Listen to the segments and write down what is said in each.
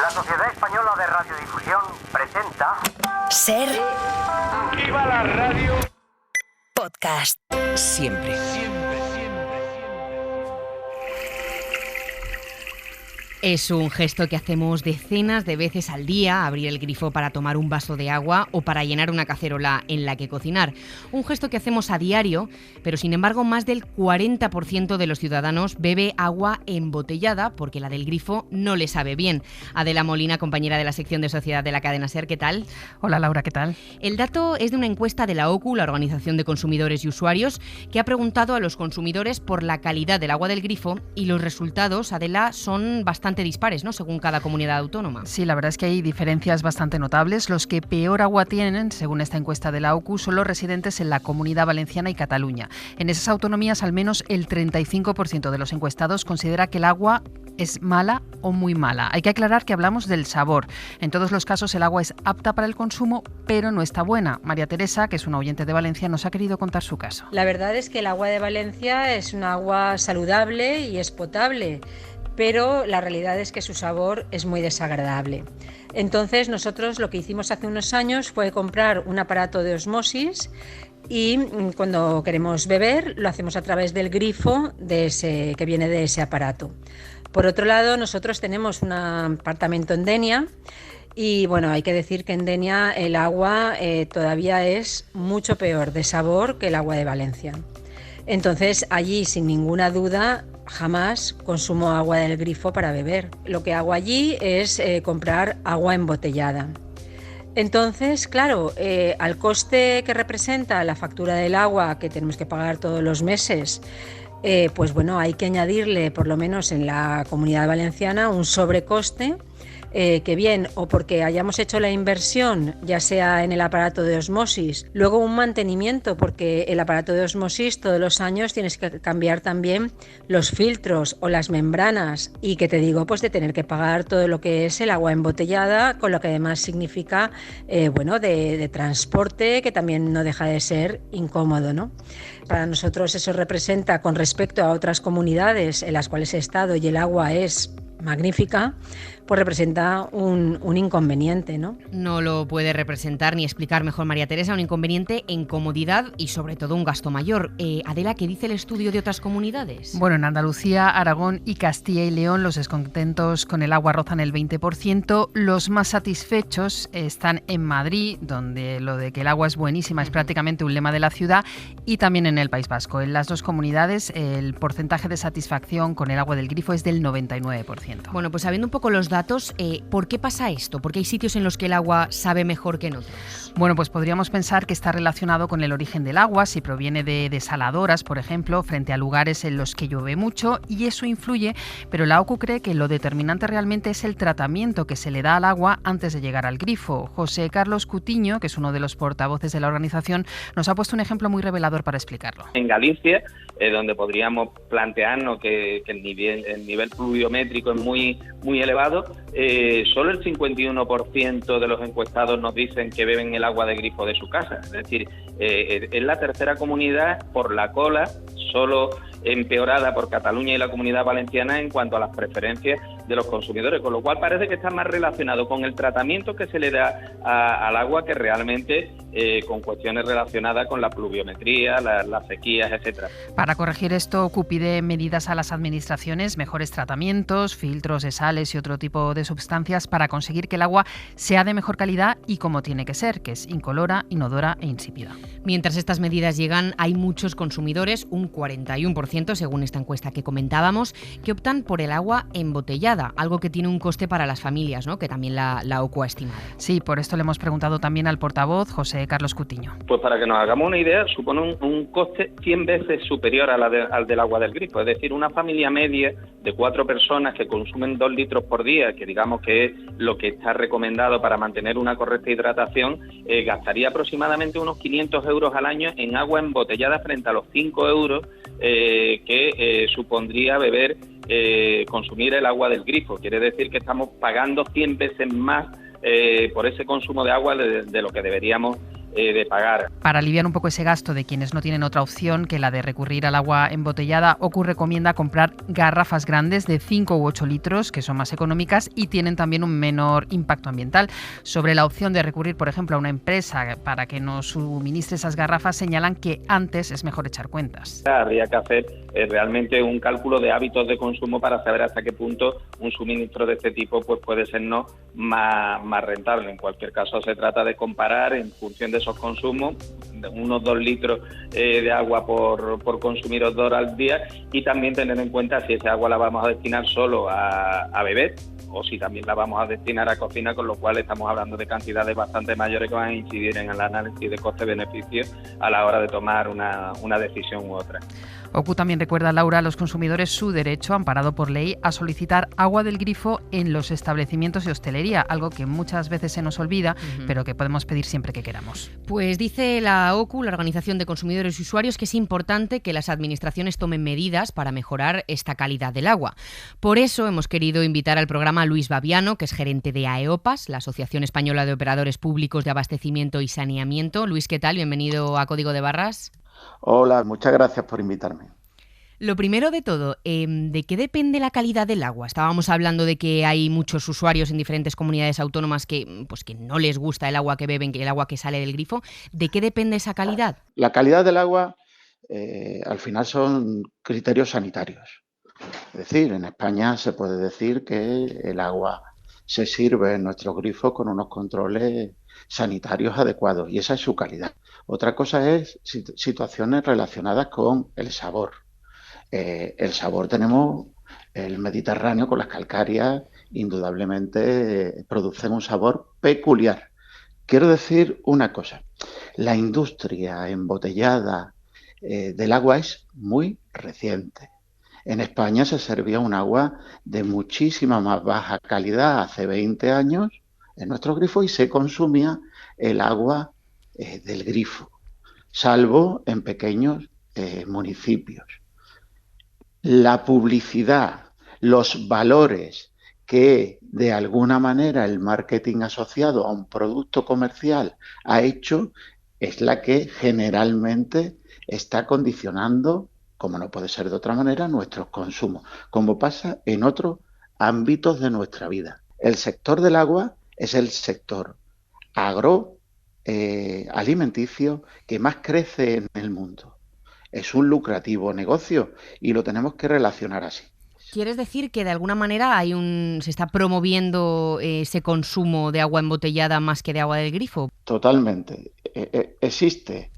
La Sociedad Española de Radiodifusión presenta... Ser... ¡Viva la radio! Podcast. Siempre. Es un gesto que hacemos decenas de veces al día, abrir el grifo para tomar un vaso de agua o para llenar una cacerola en la que cocinar. Un gesto que hacemos a diario, pero sin embargo más del 40% de los ciudadanos bebe agua embotellada porque la del grifo no le sabe bien. Adela Molina, compañera de la sección de Sociedad de la cadena SER, ¿qué tal? Hola Laura, ¿qué tal? El dato es de una encuesta de la OCU, la Organización de Consumidores y Usuarios, que ha preguntado a los consumidores por la calidad del agua del grifo y los resultados, Adela, son bastante dispares, ¿no?, según cada comunidad autónoma. Sí, la verdad es que hay diferencias bastante notables. Los que peor agua tienen, según esta encuesta de la OCU, son los residentes en la Comunidad Valenciana y Cataluña. En esas autonomías, al menos el 35% de los encuestados considera que el agua es mala o muy mala. Hay que aclarar que hablamos del sabor. En todos los casos, el agua es apta para el consumo, pero no está buena. María Teresa, que es una oyente de Valencia, nos ha querido contar su caso. La verdad es que el agua de Valencia es un agua saludable y es potable, pero la realidad es que su sabor es muy desagradable. Entonces nosotros lo que hicimos hace unos años fue comprar un aparato de osmosis y cuando queremos beber lo hacemos a través del grifo que viene de ese aparato. Por otro lado, nosotros tenemos un apartamento en Denia y bueno, hay que decir que en Denia el agua todavía es mucho peor de sabor que el agua de Valencia. Entonces allí, sin ninguna duda, jamás consumo agua del grifo para beber. Lo que hago allí es comprar agua embotellada. Entonces, claro, al coste que representa la factura del agua que tenemos que pagar todos los meses, pues bueno, hay que añadirle, por lo menos en la Comunidad Valenciana, un sobrecoste que bien o porque hayamos hecho la inversión, ya sea en el aparato de osmosis, luego un mantenimiento, porque el aparato de osmosis todos los años tienes que cambiar también los filtros o las membranas, y que te digo, pues de tener que pagar todo lo que es el agua embotellada, con lo que además significa de transporte, que también no deja de ser incómodo, ¿no? Para nosotros eso representa, con respecto a otras comunidades en las cuales he estado y el agua es magnífica, pues representa un inconveniente, ¿no? No lo puede representar ni explicar mejor María Teresa, un inconveniente en comodidad y sobre todo un gasto mayor. Adela, ¿qué dice el estudio de otras comunidades? Bueno, en Andalucía, Aragón y Castilla y León los descontentos con el agua rozan el 20%. Los más satisfechos están en Madrid, donde lo de que el agua es buenísima es prácticamente un lema de la ciudad, y también en el País Vasco. En las dos comunidades el porcentaje de satisfacción con el agua del grifo es del 99%. Bueno, pues sabiendo un poco los datos, ¿por qué pasa esto? ¿Por qué hay sitios en los que el agua sabe mejor que en otros? Bueno, pues podríamos pensar que está relacionado con el origen del agua, si proviene de desaladoras, por ejemplo, frente a lugares en los que llueve mucho, y eso influye, pero la OCU cree que lo determinante realmente es el tratamiento que se le da al agua antes de llegar al grifo. José Carlos Cutiño, que es uno de los portavoces de la organización, nos ha puesto un ejemplo muy revelador para explicarlo. En Galicia, donde podríamos plantearnos que el nivel pluviométrico es muy elevado, solo el 51% de los encuestados nos dicen que beben el agua de grifo de su casa. Es decir, es la tercera comunidad por la cola, solo empeorada por Cataluña y la Comunidad Valenciana en cuanto a las preferencias de los consumidores, con lo cual parece que está más relacionado con el tratamiento que se le da al agua que realmente con cuestiones relacionadas con la pluviometría, las sequías, etcétera. Para corregir esto, OCU pide medidas a las administraciones, mejores tratamientos, filtros de sales y otro tipo de sustancias para conseguir que el agua sea de mejor calidad y como tiene que ser, que es incolora, inodora e insípida. Mientras estas medidas llegan, hay muchos consumidores, un 41% según esta encuesta que comentábamos, que optan por el agua embotellada, algo que tiene un coste para las familias, ¿no?, que también la OCU ha estimado. Sí, por esto le hemos preguntado también al portavoz, José Carlos Cutiño. Pues para que nos hagamos una idea, supone un coste 100 veces superior al del agua del grifo. Es decir, una familia media de 4 personas que consumen 2 litros por día, que digamos que es lo que está recomendado para mantener una correcta hidratación, gastaría aproximadamente unos 500 euros al año en agua embotellada frente a los 5 euros que supondría consumir el agua del grifo. Quiere decir que estamos pagando 100 veces más por ese consumo de agua de lo que deberíamos de pagar. Para aliviar un poco ese gasto de quienes no tienen otra opción que la de recurrir al agua embotellada, OCU recomienda comprar garrafas grandes de 5 u 8 litros, que son más económicas y tienen también un menor impacto ambiental. Sobre la opción de recurrir, por ejemplo, a una empresa para que nos suministre esas garrafas, señalan que antes es mejor echar cuentas. Habría que hacer realmente un cálculo de hábitos de consumo para saber hasta qué punto un suministro de este tipo pues puede ser más rentable. En cualquier caso, se trata de comparar en función de esos consumos, de unos 2 litros de agua por consumidor al día, y también tener en cuenta si esa agua la vamos a destinar solo a beber o si también la vamos a destinar a cocina, con lo cual estamos hablando de cantidades bastante mayores que van a incidir en el análisis de coste-beneficio a la hora de tomar una decisión u otra. OCU también recuerda, Laura, a los consumidores su derecho, amparado por ley, a solicitar agua del grifo en los establecimientos de hostelería, algo que muchas veces se nos olvida, pero que podemos pedir siempre que queramos. Pues dice la OCU, la Organización de Consumidores y Usuarios, que es importante que las administraciones tomen medidas para mejorar esta calidad del agua. Por eso hemos querido invitar al programa a Luis Baviano, que es gerente de AEOPAS, la Asociación Española de Operadores Públicos de Abastecimiento y Saneamiento. Luis, ¿qué tal? Bienvenido a Código de Barras. Hola, muchas gracias por invitarme. Lo primero de todo, ¿de qué depende la calidad del agua? Estábamos hablando de que hay muchos usuarios en diferentes comunidades autónomas que no les gusta el agua que beben, que el agua que sale del grifo. ¿De qué depende esa calidad? La calidad del agua, al final, son criterios sanitarios. Es decir, en España se puede decir que el agua se sirve en nuestros grifos con unos controles sanitarios adecuados, y esa es su calidad. Otra cosa es situaciones relacionadas con el sabor. El sabor, tenemos el Mediterráneo con las calcáreas, indudablemente producen un sabor peculiar. Quiero decir una cosa, la industria embotellada del agua es muy reciente. En España se servía un agua de muchísima más baja calidad hace 20 años en nuestros grifos, y se consumía el agua del grifo, salvo en pequeños municipios. La publicidad, los valores que de alguna manera el marketing asociado a un producto comercial ha hecho es la que generalmente está condicionando, como no puede ser de otra manera, nuestros consumos, como pasa en otros ámbitos de nuestra vida. El sector del agua es el sector alimenticio que más crece en el mundo. Es un lucrativo negocio y lo tenemos que relacionar así. ¿Quieres decir que de alguna manera se está promoviendo ese consumo de agua embotellada más que de agua del grifo? Totalmente. Existe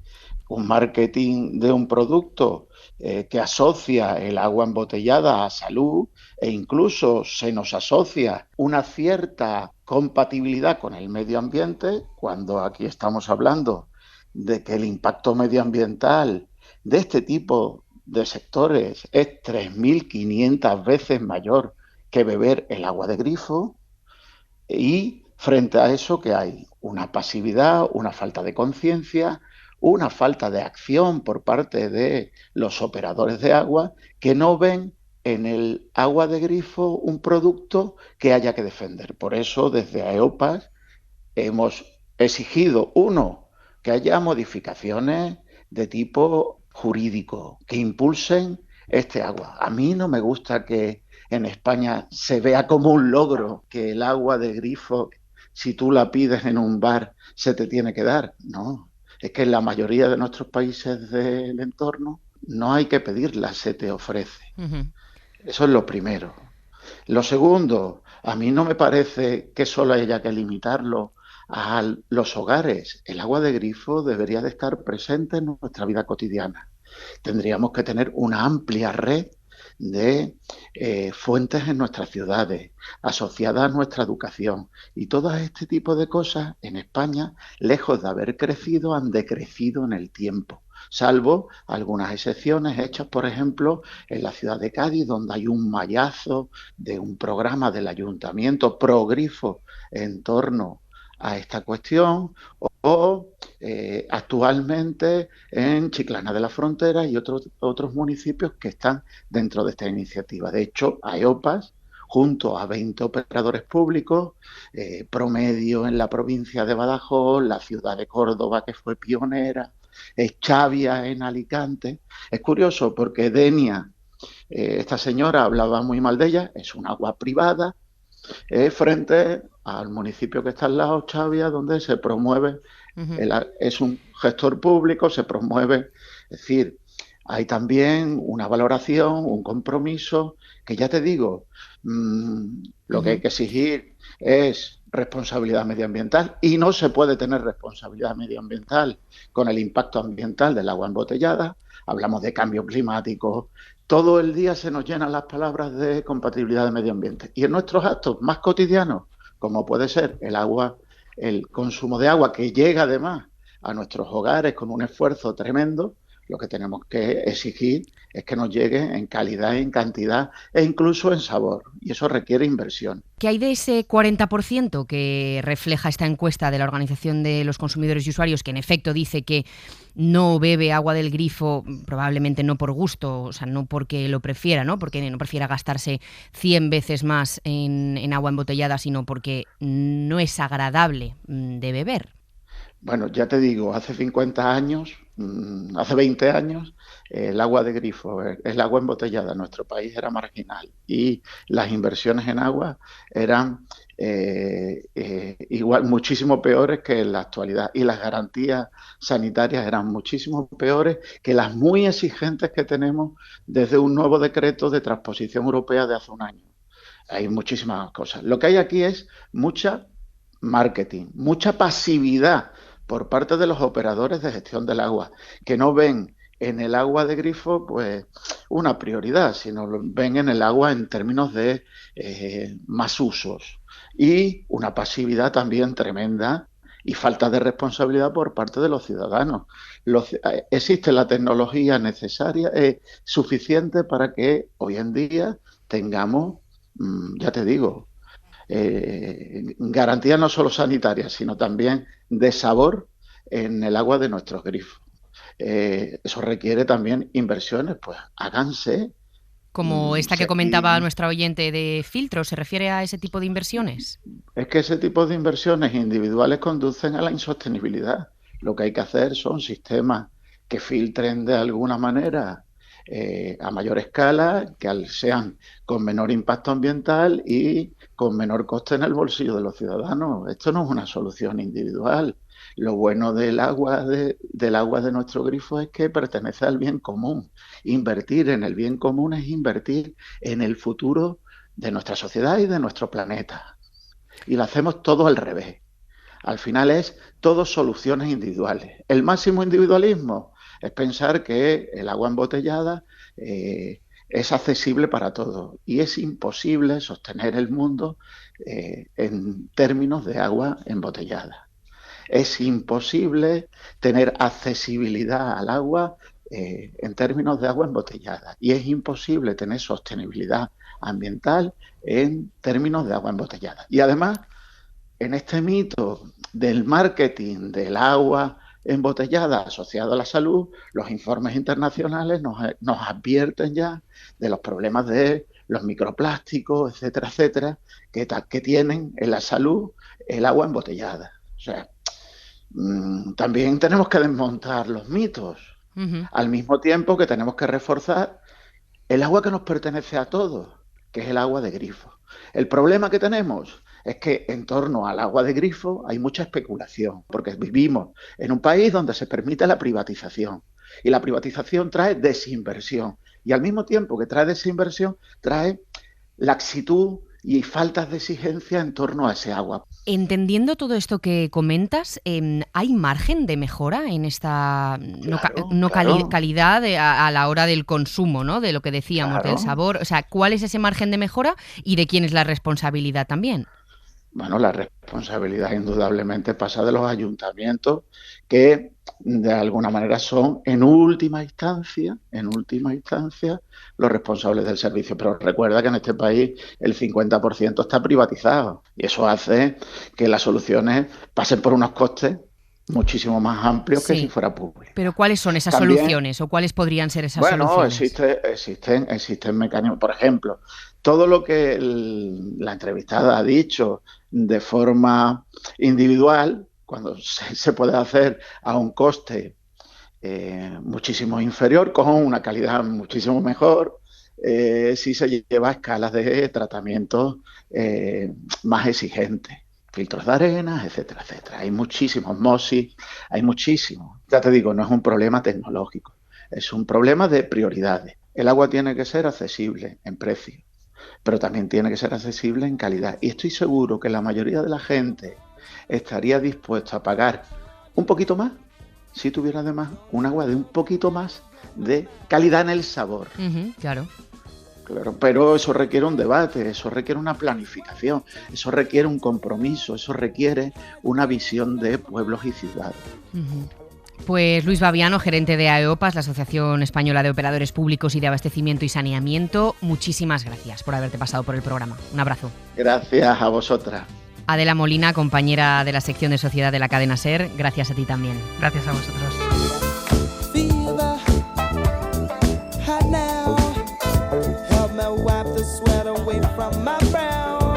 un marketing de un producto que asocia el agua embotellada a salud, e incluso se nos asocia una cierta compatibilidad con el medio ambiente, cuando aquí estamos hablando de que el impacto medioambiental de este tipo de sectores es 3.500 veces mayor que beber el agua de grifo. Y frente a eso, ¿qué hay? Una pasividad, una falta de conciencia, una falta de acción por parte de los operadores de agua, que no ven en el agua de grifo un producto que haya que defender. Por eso, desde AEOPAS hemos exigido, uno, que haya modificaciones de tipo jurídico que impulsen este agua. A mí no me gusta que en España se vea como un logro que el agua de grifo, si tú la pides en un bar, se te tiene que dar. No, es que en la mayoría de nuestros países del entorno no hay que pedirla, se te ofrece. Eso es lo primero. Lo segundo, a mí no me parece que solo haya que limitarlo a los hogares. El agua de grifo debería de estar presente en nuestra vida cotidiana. Tendríamos que tener una amplia red de fuentes en nuestras ciudades, asociadas a nuestra educación. Y todo este tipo de cosas en España, lejos de haber crecido, han decrecido en el tiempo, salvo algunas excepciones hechas, por ejemplo, en la ciudad de Cádiz, donde hay un mallazo de un programa del ayuntamiento pro grifo en torno a esta cuestión, o actualmente en Chiclana de la Frontera y otros municipios que están dentro de esta iniciativa. De hecho, AEOPAS, junto a 20 operadores públicos, Promedio en la provincia de Badajoz, la ciudad de Córdoba, que fue pionera, Chavia en Alicante. Es curioso porque Denia, esta señora hablaba muy mal de ella, es un agua privada, frente al municipio que está al lado, Chavia, donde se promueve, es un gestor público, se promueve, es decir, hay también una valoración, un compromiso, que ya te digo, lo que hay que exigir es responsabilidad medioambiental y no se puede tener responsabilidad medioambiental con el impacto ambiental del agua embotellada. Hablamos de cambio climático. Todo el día se nos llenan las palabras de compatibilidad de medio ambiente. Y en nuestros actos más cotidianos, como puede ser el agua, el consumo de agua, que llega además a nuestros hogares con un esfuerzo tremendo, lo que tenemos que exigir es que nos llegue en calidad, en cantidad e incluso en sabor. Y eso requiere inversión. ¿Qué hay de ese 40% que refleja esta encuesta de la Organización de los Consumidores y Usuarios, que en efecto dice que no bebe agua del grifo, probablemente no por gusto, o sea, no porque lo prefiera, ¿no? Porque no prefiera gastarse 100 veces más en agua embotellada, sino porque no es agradable de beber? Bueno, ya te digo, hace 50 años, hace 20 años, el agua de grifo, el agua embotellada en nuestro país era marginal y las inversiones en agua eran igual muchísimo peores que en la actualidad y las garantías sanitarias eran muchísimo peores que las muy exigentes que tenemos desde un nuevo decreto de transposición europea de hace un año. Hay muchísimas cosas. Lo que hay aquí es mucha marketing, mucha pasividad por parte de los operadores de gestión del agua, que no ven en el agua de grifo pues una prioridad, sino lo ven en el agua en términos de más usos y una pasividad también tremenda y falta de responsabilidad por parte de los ciudadanos. Existe la tecnología necesaria, suficiente para que hoy en día tengamos, ya te digo, garantías no solo sanitarias, sino también de sabor en el agua de nuestros grifos. Eso requiere también inversiones, pues háganse. Como esta que comentaba nuestra oyente de filtros, ¿se refiere a ese tipo de inversiones? Es que ese tipo de inversiones individuales conducen a la insostenibilidad. Lo que hay que hacer son sistemas que filtren de alguna manera a mayor escala, que sean con menor impacto ambiental y con menor coste en el bolsillo de los ciudadanos. Esto no es una solución individual. Lo bueno del agua de nuestro grifo es que pertenece al bien común. Invertir en el bien común es invertir en el futuro de nuestra sociedad y de nuestro planeta. Y lo hacemos todo al revés. Al final es todo soluciones individuales. El máximo individualismo es pensar que el agua embotellada es accesible para todos y es imposible sostener el mundo en términos de agua embotellada. Es imposible tener accesibilidad al agua en términos de agua embotellada y es imposible tener sostenibilidad ambiental en términos de agua embotellada. Y además, en este mito del marketing del agua embotellada asociado a la salud, los informes internacionales nos advierten ya de los problemas de los microplásticos, etcétera, etcétera, que tienen en la salud el agua embotellada. O sea, también tenemos que desmontar los mitos, al mismo tiempo que tenemos que reforzar el agua que nos pertenece a todos, que es el agua de grifo. El problema que tenemos es que en torno al agua de grifo hay mucha especulación, porque vivimos en un país donde se permite la privatización y la privatización trae desinversión y al mismo tiempo que trae desinversión trae laxitud y faltas de exigencia en torno a ese agua. Entendiendo todo esto que comentas, ¿hay margen de mejora en esta calidad a la hora del consumo, ¿no? De lo que decíamos, del sabor? O sea, ¿cuál es ese margen de mejora y de quién es la responsabilidad también? Bueno, la responsabilidad indudablemente pasa de los ayuntamientos que de alguna manera son en última instancia los responsables del servicio. Pero recuerda que en este país el 50% está privatizado y eso hace que las soluciones pasen por unos costes muchísimo más amplios que Sí. si fuera público. Pero ¿cuáles son esas También- soluciones o cuáles podrían ser esas Bueno, soluciones? existen mecanismos. Por ejemplo, todo lo que la entrevistada ha dicho de forma individual, cuando se puede hacer a un coste muchísimo inferior, con una calidad muchísimo mejor, si se lleva a escalas de tratamientos más exigentes. Filtros de arenas, etcétera, etcétera. Hay muchísimos MOSIS, hay muchísimos. Ya te digo, no es un problema tecnológico, es un problema de prioridades. El agua tiene que ser accesible en precio, pero también tiene que ser accesible en calidad. Y estoy seguro que la mayoría de la gente estaría dispuesta a pagar un poquito más, si tuviera además un agua de un poquito más de calidad en el sabor. Ujú, claro. Claro, pero eso requiere un debate, eso requiere una planificación, eso requiere un compromiso, eso requiere una visión de pueblos y ciudades. Ujú. Pues Luis Baviano, gerente de AEOPAS, la Asociación Española de Operadores Públicos y de Abastecimiento y Saneamiento, muchísimas gracias por haberte pasado por el programa. Un abrazo. Gracias a vosotras. Adela Molina, compañera de la sección de Sociedad de la cadena SER, gracias a ti también. Gracias a vosotros. Fever, hot now. Help me wipe the sweat away from my brow.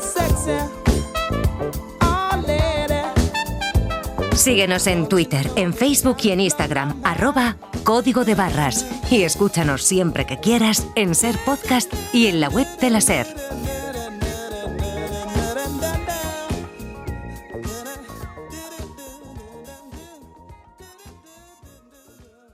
Sexy, oh lady. Síguenos en Twitter, en Facebook y en Instagram, @Código de Barras. Y escúchanos siempre que quieras en SER Podcast y en la web de la SER.